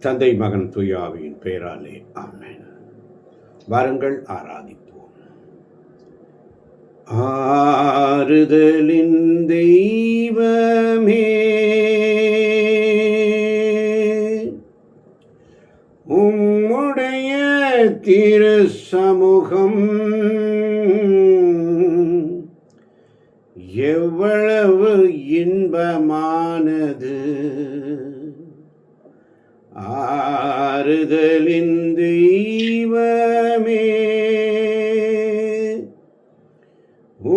தந்தை மகன் தூயாவியின் பெயராலே ஆமென். வாருங்கள் ஆராதிப்போம். ஆறுதலின் தெய்வமே, உம்முடைய திரு சமூகம் எவ்வளவு இன்பமானது. ஆறுதலின் தெய்வமே,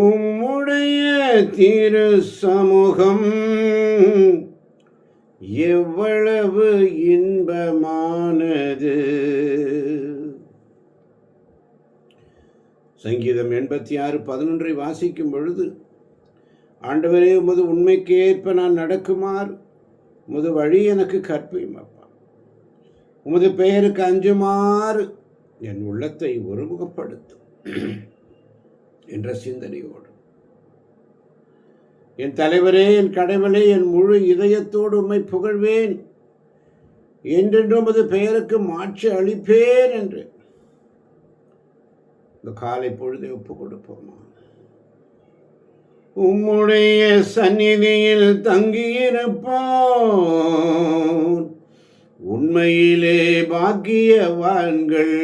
உம்முடைய திரு சமூகம் எவ்வளவு இன்பமானது. சங்கீதம் 86:11 வாசிக்கும் பொழுது, ஆண்டவரே, உமது உண்மைக்கு ஏற்ப நான் நடக்குமாறு உமது வழி எனக்கு கற்பியும் அப்பா. உமது பெயருக்கு அஞ்சுமாறு என் உள்ளத்தை ஒருமுகப்படுத்தும் என்ற சிந்தனையோடு, என் தலைவரே, என் கடவுளே, என் முழு இதயத்தோடு உம்மை புகழ்வேன், என்றென்றும் உமது பெயருக்கு மாட்சி அளிப்பேன் என்று இந்த காலை பொழுதை ஒப்புக் கொடுப்போமா? உம்முடைய சந்நிதியில் தங்கியிருப்போம் உண்மையிலே பாக்கியவான்கள்.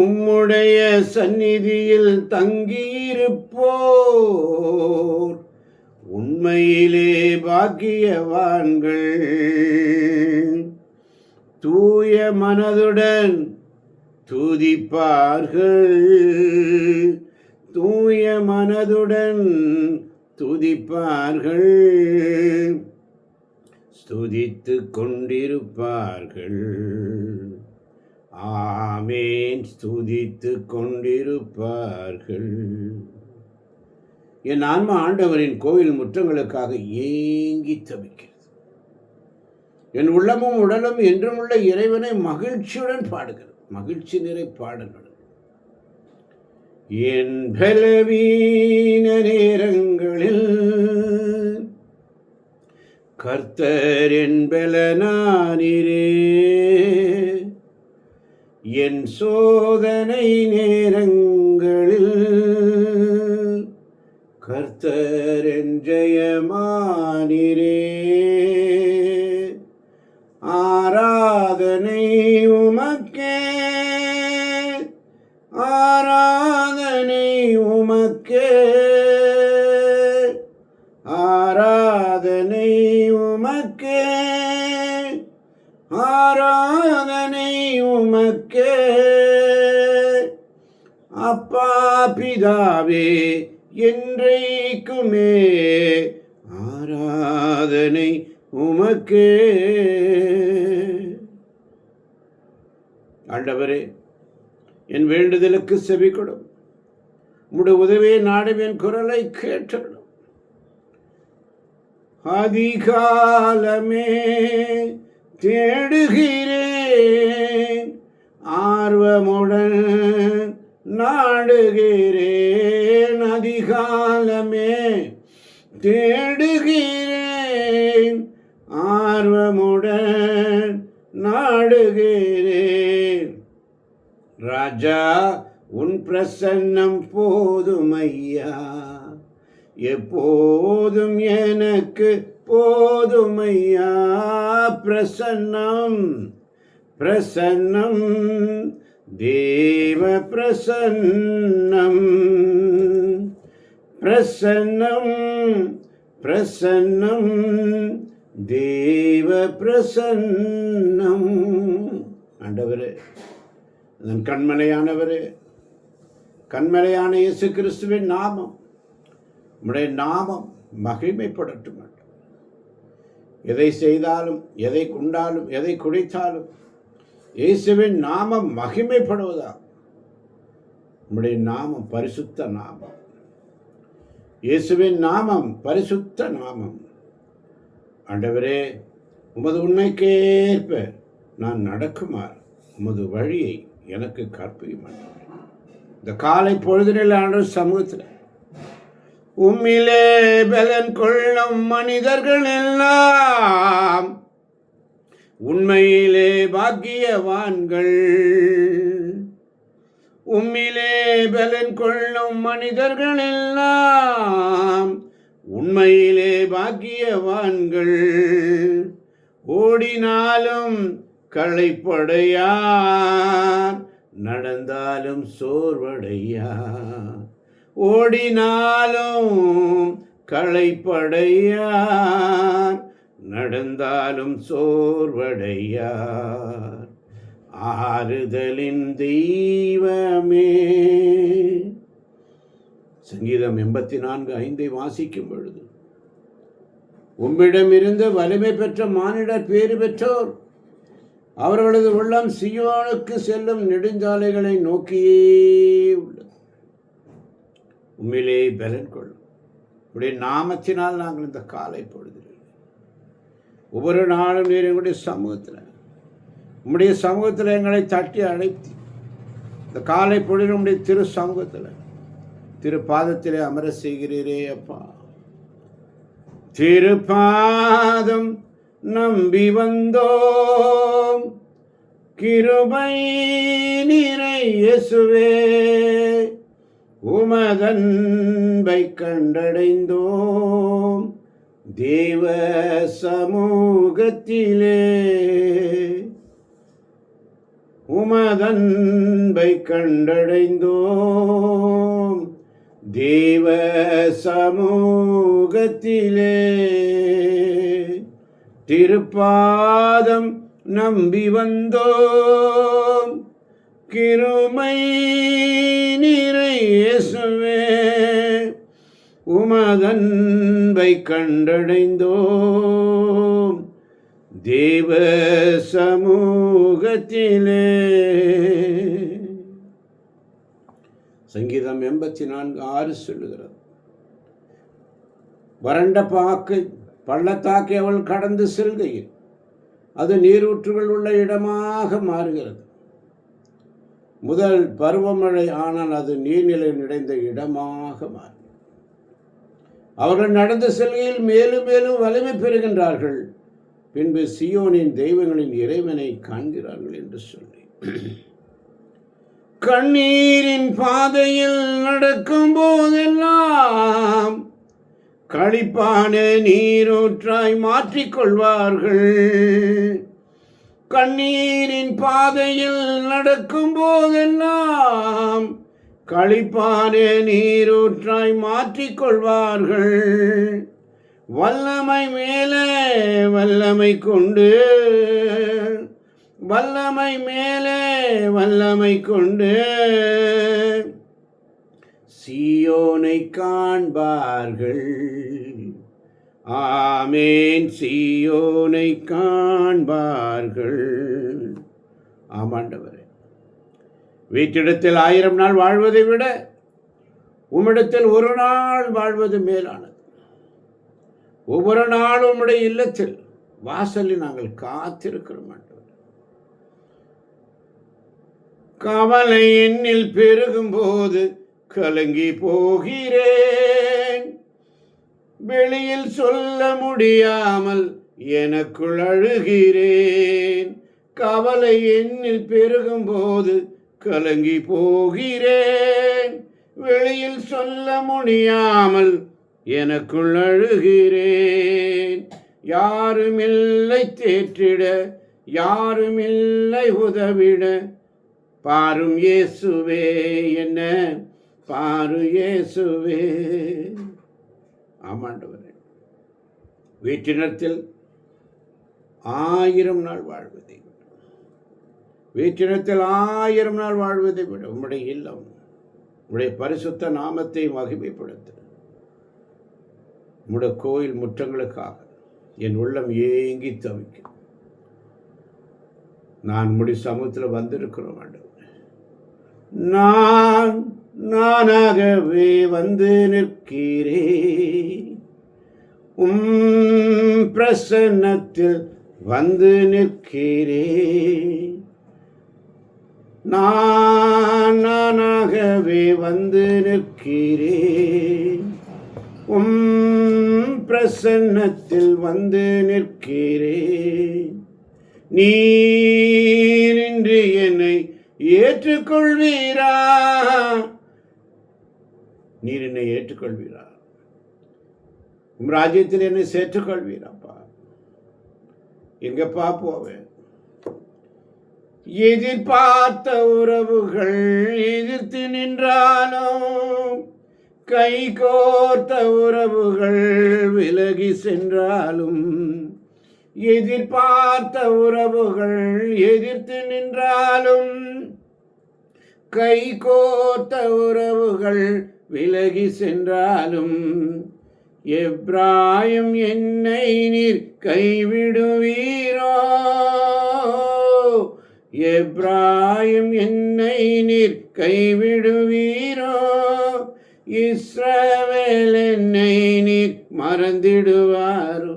உம்முடைய சந்நிதியில் தங்கியிருப்போர் உண்மையிலே பாக்கியவான்கள். தூய மனதுடன் துதிப்பார்கள், தூய மனதுடன் துதிப்பார்கள், ஸ்துதித்து கொண்டிருப்பார்கள். ஆமேன், ஸ்துதித்து கொண்டிருப்பார்கள். என் ஆன்மா ஆண்டவரின் கோயில் முற்றங்களுக்காக ஏங்கி தவிக்கிறது. என் உள்ளமும் உடலும் என்றும் உள்ள இறைவனை மகிழ்ச்சியுடன் பாடுகிறது. மகிழ்ச்சி நிறை பாடல்கள். என் பலவீன நேரங்களில் கர்த்தர் என் பலனானீரே. என் சோதனை நேரங்களில் கர்த்தர் என் ஜெயமானீரே. ஆராதனை உமக்கே, ஆராதனை உமக்கே, ஆராதனை உமக்கே, ஆராதனை உமக்கே. அப்பா பிதாவே, என்றைக்குமே ஆராதனை உமக்கே. ஆண்டவரே, என் வேண்டுதலுக்கு செவி கொடும். உம்முடைய உதவியை நாடும், என் குரலை கேட்டடும். அதிகாலமே தேடுகிறேன், ஆர்வமுடன் நாடுகிறேன். அதிகாலமே தேடுகிறேன், ஆர்வமுடன் நாடுகிறேன். ராஜா, உன் பிரசன்னம் போதுமையா, எப்போதும் எனக்கு போதுமையா. பிரசன்னம், பிரசன்னம், தேவ பிரசன்னம், பிரசன்னம், பிரசன்னம், தேவ பிரசன்னம். ஆண்டவரே, அதன் கண்மலையானவரே, கண்மலையான இயேசு கிறிஸ்துவின் நாமம், உம்முடைய நாமம் மகிமைப்படட்டும். எதை செய்தாலும், எதை கொண்டாலும், எதை குடித்தாலும் இயேசுவின் நாமம் மகிமைப்படுவதா. உம்முடைய நாமம் பரிசுத்த நாமம். இயேசுவின் நாமம் பரிசுத்த நாமம். ஆண்டவரே, உமது உண்மைக்கேற்ப நான் நடக்குமாறு உமது வழியை எனக்கு கற்பியும். இந்த காலை பொழுதினில் ஆண்டவர் சமூகத்தில் உம்மிலே பலன் கொள்ளும் மனிதர்கள் எல்லாம் உண்மையிலே பாக்கியவான்கள், உம்மிலே பலன் கொள்ளும் மனிதர்கள் எல்லாம் உண்மையிலே பாக்கியவான்கள். ஓடினாலும் களைப்படையார், நடந்தாலும் சோர்வடையார். ஓடினாலும் களைப்படையார், நடந்தாலும் சோர்வடையார். ஆறுதலின் தெய்வமே. சங்கீதம் 84:5 வாசிக்கும் பொழுது, உம்மிடமிருந்து வலிமை பெற்ற மானிடர் பேறு பெற்றோர், அவர்களது உள்ளம் சியோனுக்கு செல்லும் நெடுஞ்சாலைகளை நோக்கியே உள்ளது. உண்மையிலே பலன் கொள்ளும் உடைய நாமத்தினால் நாங்கள் இந்த காலை பொழுது ஒவ்வொரு நாளும் நீர் எங்களுடைய சமூகத்தில், உம்முடைய சமூகத்தில் எங்களை தட்டி அழைத்து இந்த காலை பொழுது உம்முடைய திரு சமூகத்தில், திரு பாதத்திலே அமர செய்கிறீரே அப்பா. திருப்பாதம் நம்பி வந்தோம், கிருபை நிறை இயேசுவே, உமதன்பை கண்டடைந்தோம் தேவ சமூகத்திலே. உமதன்பை கண்டடைந்தோம் தேவ சமூகத்திலே. திருப்பாதம் நம்பி வந்தோம், கிருபை நிறை இயேசுவே, உமதன்பை கண்டடைந்தோம் தேவ சமூகத்திலே. சங்கீதம் 84:6 சொல்லுகிறது, வறண்ட பள்ளத்தாக்கை அவள் கடந்து செல்கையில் அது நீரூற்றுகள் உள்ள இடமாக மாறுகிறது. முதல் பருவமழை ஆனால் அது நீர்நிலை நிறைந்த இடமாக மாறும். அவர்கள் நடந்து செல்கையில் மேலும் மேலும் வலிமை பெறுகின்றார்கள், பின்பு சியோனின் தெய்வங்களின் இறைவனை காண்கிறார்கள் என்று சொல்லி, கண்ணீரின் பாதையில் நடக்கும் போதெல்லாம் களிப்பான நீரூற்றாய் மாற்றிக்கொள்வார்கள். கண்ணீரின் பாதையில் நடக்கும் போதெல்லாம் களிப்பான நீரூற்றாய் மாற்றிக்கொள்வார்கள். வல்லமை மேலே வல்லமை கொண்டு, வல்லமை மேலே வல்லமை கொண்டு சீயோனை காண்பார்கள். ஆமேன், சீயோனை காண்பார்கள். ஆமாண்டவரே, வீட்டிடத்தில் 1000 நாள் வாழ்வதை விட உம்மிடத்தில் ஒரு நாள் வாழ்வது மேலானது. ஒவ்வொரு நாளும் உம்முடைய இல்லத்தில் வாசலில் நாங்கள் காத்திருக்கிறோம் ஆண்டவரே. கவலை என்னில் பெருகும் போது கலங்கி போகிறேன், வெளியில் சொல்ல முடியாமல் எனக்குள் அழுகிறேன். கவலை என்னில் பெருகும் போது கலங்கி போகிறேன், வெளியில் சொல்ல முடியாமல் எனக்குள் அழுகிறேன். யாருமில்லை தேற்றிட, யாருமில்லை உதவிட, பாரும் இயேசுவே என்ன பாரு இயேசுவே. ஆமாண்டவரே, வீட்டினத்தில் 1000 நாள் வாழ்வதை விட, வீட்டினத்தில் 1000 நாள் வாழ்வதை விட உம்முடைய இல்லம், உம்முடைய பரிசுத்த நாமத்தை மகிமைப்படுத்த, உம்முடைய கோயில் முற்றங்களுக்காக என் உள்ளம் ஏங்கி தவிக்கும். நான் உம்முடைய சமூகத்தில் வந்திருக்கிறோம் ஆண்டவரே. நான் நானாகவே வந்து நிற்கிறேன், பிரசன்னத்தில் வந்து நிற்கிறேன். நானாகவே வந்து நிற்கிறேன், பிரசன்னத்தில் வந்து நிற்கிறேன். நீர் இன்று என்னை ஏற்றுக்கொள்வீரா? நீர் என்னை ஏற்றுக்கொள்வீரா? உம் ராஜ்யத்தில் என்னை சேர்த்துக்கொள்வீராப்பா? எங்கப்பா போவேன்? எதிர்பார்த்த உறவுகள் எதிர்த்து நின்றாலும், கை கோர்த்த உறவுகள் விலகி சென்றாலும், எதிர்பார்த்த உறவுகள் எதிர்த்து நின்றாலும், கை கோர்த்த உறவுகள் விலகி சென்றாலும், எப்ராயும் என்னை நீர் கைவிடுவீரோ? எப்ராயும் என்னை நீர் கைவிடுவீரோ? இஸ்ரவேல் என்னை நீர் மறந்திடுவாரோ?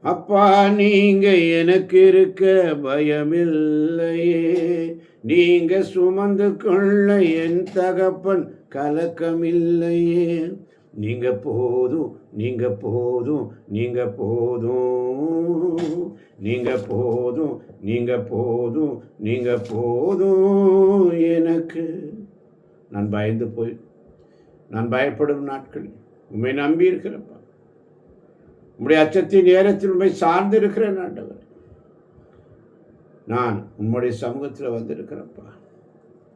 அப்பா, நீங்க எனக்கு இருக்க பயமில்லையே, நீங்க சுமந்து கொள்ள என் தகப்பன் கலக்கமில்லையே. நீங்க போதும், நீங்க போதும், நீங்க போதும், நீங்க போதும், நீங்க போதும், நீங்க போதும் எனக்கு. நான் பயந்து போய், நான் பயப்படும் நாட்களில் உண்மை நம்பி இருக்கிறப்பா. உம்முடைய அச்சத்தின் நேரத்தில் உண்மை சார்ந்து இருக்கிறேன் ஆண்டவர். நான் உம்முடைய சமூகத்தில் வந்திருக்கிறப்பா.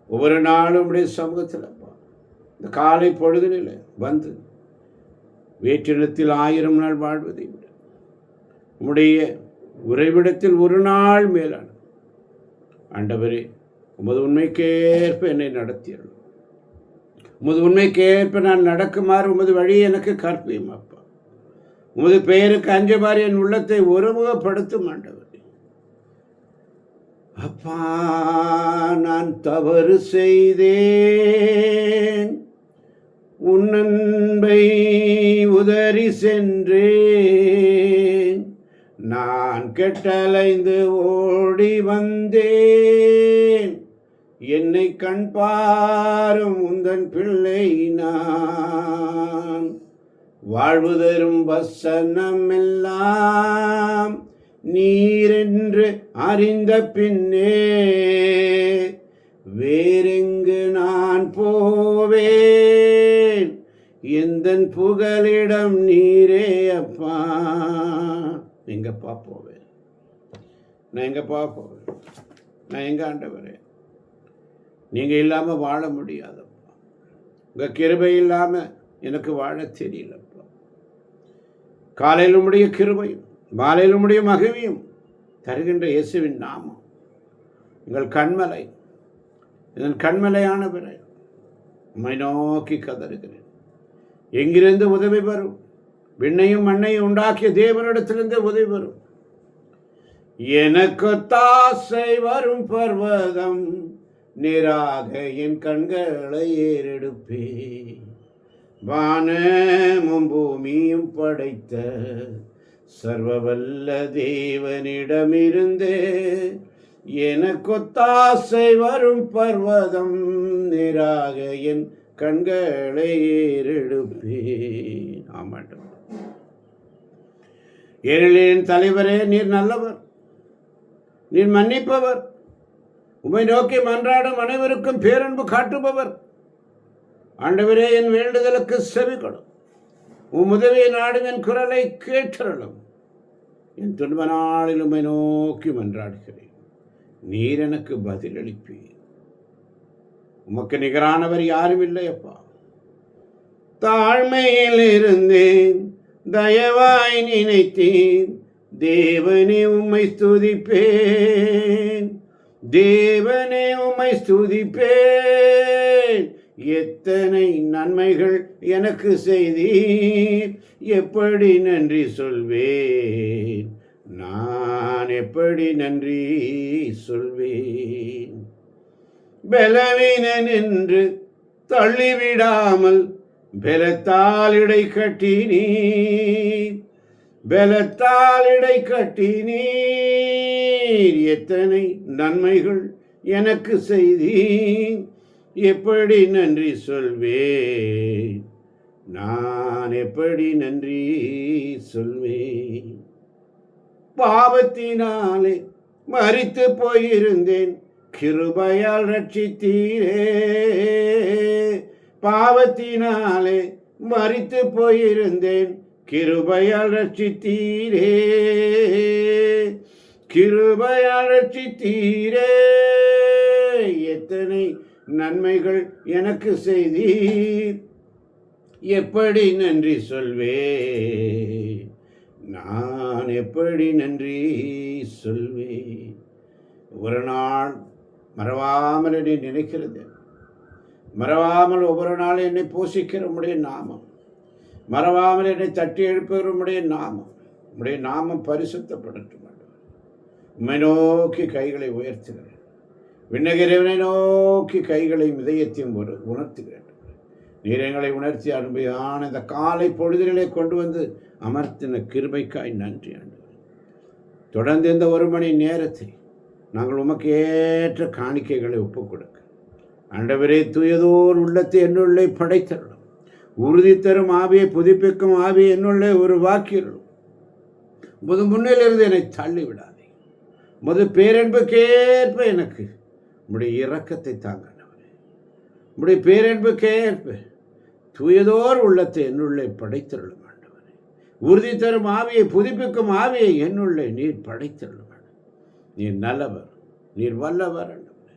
ஒவ்வொரு நாளும் உம்முடைய சமூகத்தில்ப்பா, இந்த காலை பொழுதில் வந்து வேற்றிடத்தில் 1000 நாள் வாழ்வதை விட உம்முடைய உறைவிடத்தில் ஒரு நாள் மேலான ஆண்டவரே, உமது உண்மைக்கேற்ப என்னை நடத்தியருளும். உமது உண்மைக்கேற்ப நான் நடக்குமாறு உமது வழி எனக்கு கற்பியும் அப்பா. உமது பெயருக்கு அஞ்சமாறு என் உள்ளத்தை ஒருமுகப்படுத்தும் ஆண்டவரே. அப்பா, நான் தவறு செய்தேன், உன் அன்பை உதறி சென்றேன், நான் கெட்டலைந்து ஓடி வந்தேன், என்னை கண் பாரும் உந்தன் பிள்ளை நான். வாழ்வு தரும் வசனம் எல்லாம் நீரென்று அறிந்த பின்னே வேறெங்கு நான் போவேன், எந்தன் புகலிடம் நீரே அப்பா. எங்கப்பா போவேன்? நான் எங்கப்பா போவேன்? நான் எங்க ஆண்டவரே? நீங்க இல்லாம வாழ முடியாதப்பா. உங்க கிருபை இல்லாம எனக்கு வாழ தெரியலப்பா. காலையில் உம்முடைய கிருபையும் மாலையில் உம்முடைய மகிமையும் தருகின்ற இயேசுவின் நாமம் எங்கள் கண்மலை, என் கண்மலையானவரே, உம்மை நோக்கி கதறுகிறேன். எங்கிருந்து உதவி வரும்? விண்ணையும் மண்ணையும் உண்டாக்கிய தேவனிடத்திலிருந்து உதவி வரும். எனக்கு தாசை வரும் பர்வதம் நேராக என் கண்களை ஏறெடுப்பேன். வானமும் பூமியும் படைத்த சர்வவல்ல தேவனிடமிருந்து எனக்கொத்தாசை வரும் பர்வதம் நேராக என் கண்களை ஏறெடுப்பேன். ஆமாட்டம். ஏழையின் தலைவரே, நீர் நல்லவர், நீர் மன்னிப்பவர், உம்மை நோக்கி மன்றாடும் அனைவருக்கும் பேரன்பு காட்டுபவர். ஆண்டவரே, என் வேண்டுதலுக்கு செவி கொடும். உம் உதவியை நாடும் என் குரலை கேட்டருளும். என் துன்ப நாளில் உம்மை நோக்கி மன்றாடுகிறேன். நீர் எனக்கு பதிலளிப்பீர். உமக்கு நிகரானவர் யாரும் இல்லையப்பா. தாழ்மையில் இருந்தேன், தயவாய் நினைத்தேன், தேவனே உம்மை ஸ்துதிப்பேன், தேவனே உம்மை ஸ்துதிப்பேன். எத்தனை நன்மைகள் எனக்கு செய்தீர், எப்படி நன்றி சொல்வேன், நான் எப்படி நன்றி சொல்வேன். பலவீனன் என்று தள்ளிவிடாமல் பலத்தால் இடை கட்டினீர், பலத்தால் இடை கட்டினீர். எத்தனை நன்மைகள் எனக்கு செய்தீர், எப்படி நன்றி சொல்வேன், நான் எப்படி நன்றி சொல்வேன். பாவத்தினாலே மரித்து போயிருந்தேன், கிருபையால் ரட்சித்தீரே. பாவத்தினாலே மரித்து போயிருந்தேன், கிருபையால் ரட்சித்தீரே. கிருபையால் ரட்சித்தீரே. எத்தனை நன்மைகள் எனக்கு செய்தீர், எப்படி நன்றி சொல்வேன், நான் எப்படி நன்றி சொல்வேன். ஒரு நாள் மறவாமல் என்னை நினைக்கிறது, மறவாமல் ஒவ்வொரு நாளும் என்னை போஷிக்கிற உம்முடைய நாமம், மறவாமல் என்னை தட்டி எழுப்புகிற உம்முடைய நாமம், உம்முடைய நாமம் பரிசுத்தப்படட்டும். உம்மை நோக்கி கைகளை உயர்த்துகிறேன், விண்ணகிரவனை நோக்கி கைகளை இதயத்தையும் உணர்த்துகிறேன். நீர் எங்களை உணர்த்தி அருமையான இந்த காலை பொழுதிலே கொண்டு வந்து அமர்த்தின கிருபைக்காய் நன்றி ஆண்டவரே. தொடர்ந்து இந்த 1 மணி நேரத்தை நாங்கள் உமக்கு ஏற்ற காணிக்கைகளை ஒப்புக் கொடுக்க ஆண்டவரே, தூயதோர் உள்ளத்தை என்னுள்ளே படைத்தருளும், உறுதி தரும் ஆவியை புதுப்பிக்கும் ஆவியை என்னுள்ளே ஒரு வாக்கியருளும். முன்னிலிருந்து என்னை தள்ளிவிடாதே, பேரன்புக்கேற்ப எனக்கு உம்முடைய இரக்கத்தை தாங்க. உம்முடைய பேரன்புக்கேற்ப தூயதோர் உள்ளத்தை என்னுள்ளே படைத்தருளும் ஆண்டவரே. உறுதி தரும் ஆவியை புதுப்பிக்கும் ஆவியை என்னுள்ளே நீர் படைத்தருளும். நீர் நல்லவர், நீர் வல்லவர் ஆண்டவரே.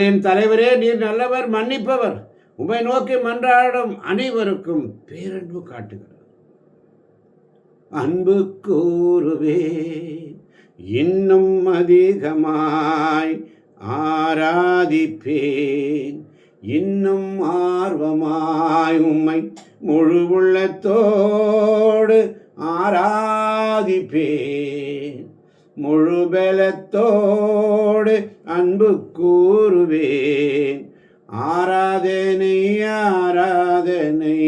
என் தலைவரே, நீர் நல்லவர், மன்னிப்பவர். உம்மை நோக்கி மன்றாடும் அனைவருக்கும் பேரன்பு காட்டுகிறார். அன்பு கூறுவே இன்னும் அதிகமாய் ஆராதிப்பேன், இன்னும் ஆர்வமாய் உம்மை முழு உள்ளத்தோடு ஆராதிப்பேன், முழு பலத்தோடு அன்பு கூறுவேன். ஆராதனை ஆராதனை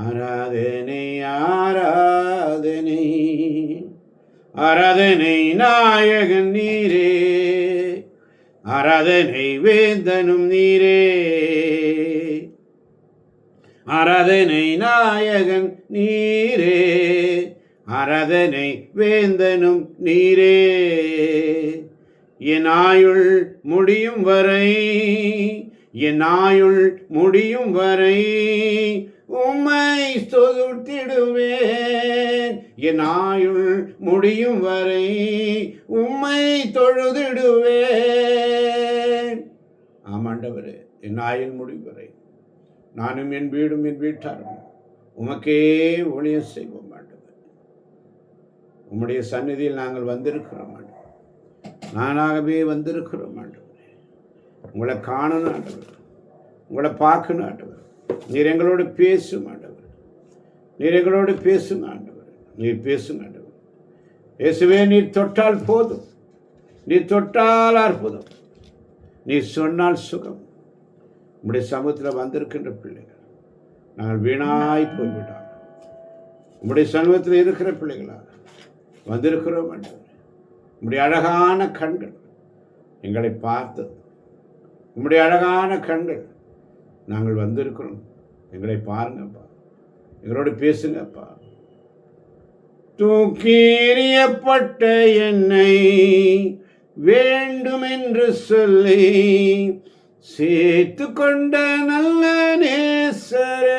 ஆராதனை ஆராதனை ஆராதனை நாயகன் நீரே, ஆராதனை வேந்தனும் நீரே. ஆராதனை நாயகன் நீரே, ஆராதனை வேந்தனும் நீரே. என் ஆயுள் முடியும் வரை, என் ஆயுள் முடியும் வரை உம்மை தொழுதிடுவேன். என் ஆயுள் முடியும் வரை உம்மை தொழுதிடுவேன். ஆமாண்டவரே, என் ஆயுள் முடியும் வரை நானும் என் வீடும் என் வீட்டாரும் உமக்கே ஊழியம் செய்வோம் ஆண்டவர். உம்முடைய சந்நிதியில் நாங்கள் வந்திருக்கிறோம் ஆண்டவர், நானாகவே வந்திருக்கிறோம் ஆண்டவரே. உங்களை காணணும் ஆண்டவர், உங்களை பார்க்கணும் ஆண்டவர். நீர் எங்களோடு பேசும் ஆண்டவர், நீர் எங்களோடு பேசும் ஆண்டவர், நீர் பேசும் ஆண்டவர். இயேசுவே, நீர் தொட்டால் போதும், நீர் தொட்டால் அற்புதம், நீர் சொன்னால் சுகம். உம்முடைய சமூகத்தில் வந்திருக்கின்ற பிள்ளைகள் நாங்கள் வீணாய் போய்விட்டோம். உம்முடைய சமூகத்தில் இருக்கிற பிள்ளைகளாக வந்திருக்கிறோம் ஆண்டவர். உம்முடைய அழகான கண்கள் எங்களை பார்த்தது, உம்முடைய அழகான கண்கள் நாங்கள் வந்திருக்கிறோம். எங்களை பாருங்கப்பா, எங்களோடு பேசுங்கப்பா. தூக்கி எறியப்பட்ட என்னை வேண்டுமென்று சொல்லி சேர்த்து கொண்ட நல்ல நேசரே,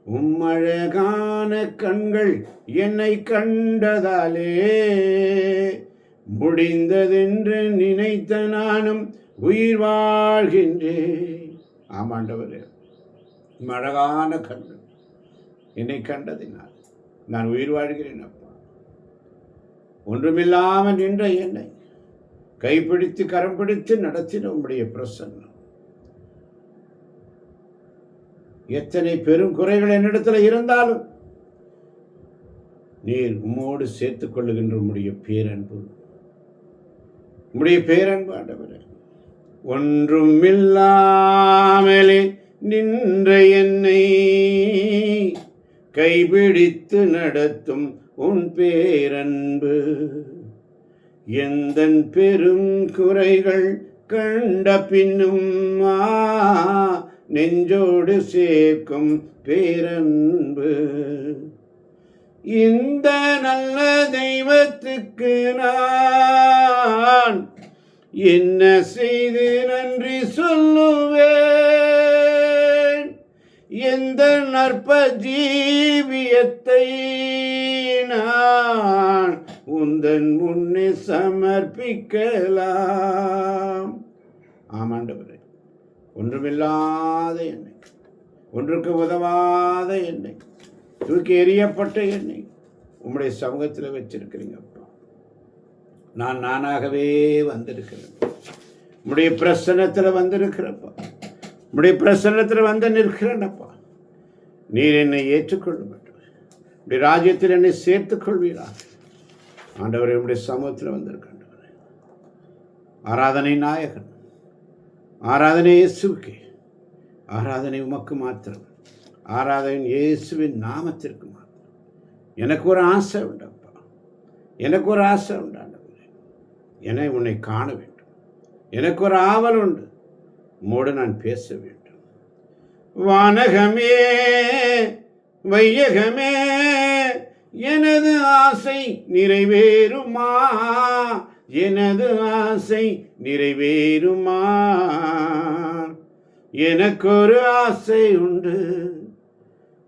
உம்மழகான கண்கள் என்னை கண்டதாலே முடிந்ததென்று நினைத்த நானும் உயிர் வாழ்கின்றேன். ஆமாண்டவரே, அழகான கண்கள் என்னை கண்டதினால் நான் உயிர் வாழ்கிறேன் அப்பா. ஒன்றுமில்லாமல் நின்ற என்னை கைப்பிடித்து கரம் பிடித்து நடத்தின உம்முடைய பிரசன்னம். எத்தனை பெரும் குறைகள் என்னிடத்தில் இருந்தாலும் நீர் உம்மோடு சேர்த்துக் கொள்ளுகின்ற உம்முடைய பேரன்பு, உம்முடைய பேரன்பு ஆண்டவரே. ஒன்றும் இல்லாமலே நின்ற என்னை கைபிடித்து நடத்தும் உன் பேரன்பு, எந்தன் பெரும் குறைகள் கண்ட பின்னும் நெஞ்சோடு சேர்க்கும் பேரன்பு. இந்த நல்ல தெய்வத்துக்கு நான் என்ன செய்து நன்றி சொல்லுவேன்? எந்த நற்ப ஜீவியத்தை நான் உந்தன் முன்னே சமர்ப்பிக்கலாம். ஆமாண்டவரே, ஒன்றுமில்லாத என்னை, ஒன்றுக்கு உதவாத என்னை, தூக்கி எறியப்பட்ட என்னை உம்முடைய சமூகத்தில் வச்சிருக்கிறீங்கப்பா. நான் நானாகவே வந்திருக்கிறேன். உம்முடைய பிரசன்னத்தில் வந்திருக்கிறப்பா. உம்முடைய பிரசன்னத்தில் வந்து நிற்கிறேனப்பா. நீர் என்னை ஏற்றுக்கொள்ளும். உடைய ராஜ்யத்தில் என்னை சேர்த்துக் கொள்வீரா? ஆண்டவரே, உம்முடைய சமூகத்தில் வந்திருக்கின்றவர். ஆராதனை நாயகன், ஆராதனை இயேசுவுக்கு, ஆராதனை உமக்கு மாத்திரம், ஆராதனை இயேசுவின் நாமத்திற்கு மாத்திரம். எனக்கு ஒரு ஆசை உண்டப்பா, எனக்கு ஒரு ஆசை உண்டாண்டவரே. என்னை உன்னை காண வேண்டும். எனக்கு ஒரு ஆவல் உண்டு, உம்மோடு நான் பேச வேண்டும். வானகமே வையகமே எனது ஆசை நிறைவேறுமா? எனது ஆசை நிறைவேறுமா? எனக்கு ஒரு ஆசை உண்டு,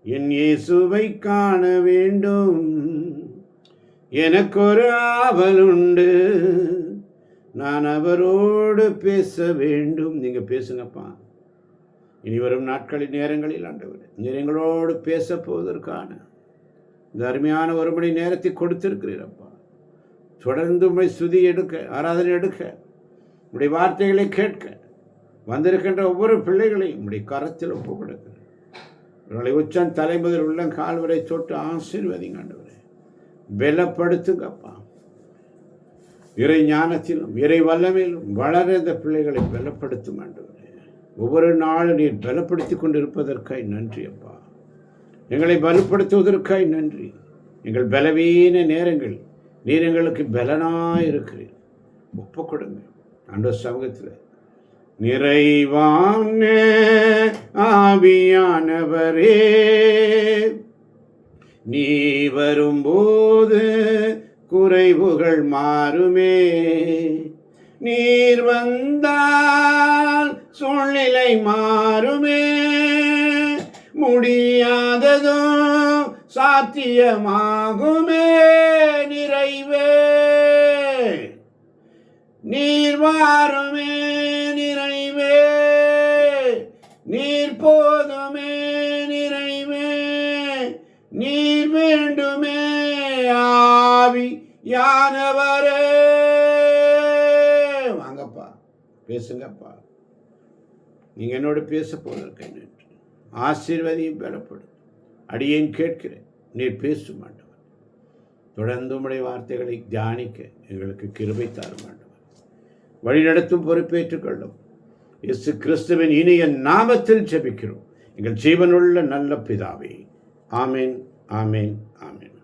என் இயேசுவை காண வேண்டும். எனக்கு ஒரு ஆவல் உண்டு, நான் அவரோடு பேச வேண்டும். நீங்க பேசுங்கப்பா. இனி வரும் நாட்களின் நேரங்களில் ஆண்டவரே, நீர் எங்களோடு பேச போவதற்கான இந்த அருமையான ஒரு மணி நேரத்தை கொடுத்திருக்கிறீரப்பா. தொடர்ந்து உம்மை ஸ்துதி எடுக்க, ஆராதனை எடுக்க, உம்முடைய வார்த்தைகளை கேட்க வந்திருக்கின்ற ஒவ்வொரு பிள்ளைகளையும் உம்முடைய கரத்தில் ஒப்பு கொடுக்கிறேன். இவர்களை உச்சன் தலைமுதல் உள்ள கால் வரை தொட்டு ஆசீர்வதிங்க ஆண்டவரே. பலப்படுத்துங்கப்பா. இறை ஞானத்திலும் இறை வல்லமையிலும் வளர இந்த பிள்ளைகளை பலப்படுத்தும் ஆண்டவரே. ஒவ்வொரு நாளும் நீர் பலப்படுத்தி கொண்டிருப்பதற்காய் நன்றி அப்பா. எங்களை பலப்படுத்துவதற்காய் நன்றி. எங்கள் பலவீன நேரங்கள் நீர் எங்களுக்கு பலனாயிருக்கிறீர். ஒப்பு கொடுங்க ஆண்டவர் சமூகத்தில். நிறைவான ஆவியானவரே, நீ வரும்போது குறைவுகள் மாறுமே. நீர் வந்தால் சூழ்நிலை மாறுமே. முடியாததோ சாத்தியமாகுமே. நிறைவே நீர் வாருமே. நிறைவே நீர் போதுமே. நிறைவே நீர் வேண்டுமே. ஆவி யானவரே வாங்கப்பா, பேசுங்கப்பா. நீங்க என்னோட பேச போவதற்கு நன்றி. ஆசீர்வதியும் பெறப்படும். அடியேன் கேட்கிறேன், நீர் பேசும் ஆண்டவர். தொடர்ந்து உம்முடைய வார்த்தைகளை தியானிக்க எங்களுக்கு கிருபை தாரும் ஆண்டவர். வழிநடத்தும் பொறுப்பேற்றுக் கொள்ளும். இயேசு கிறிஸ்துவின் இனிய நாமத்தில் ஜெபிக்கிறோம் எங்கள் ஜீவனுள்ள நல்ல பிதாவே. ஆமேன், ஆமேன், ஆமேன்.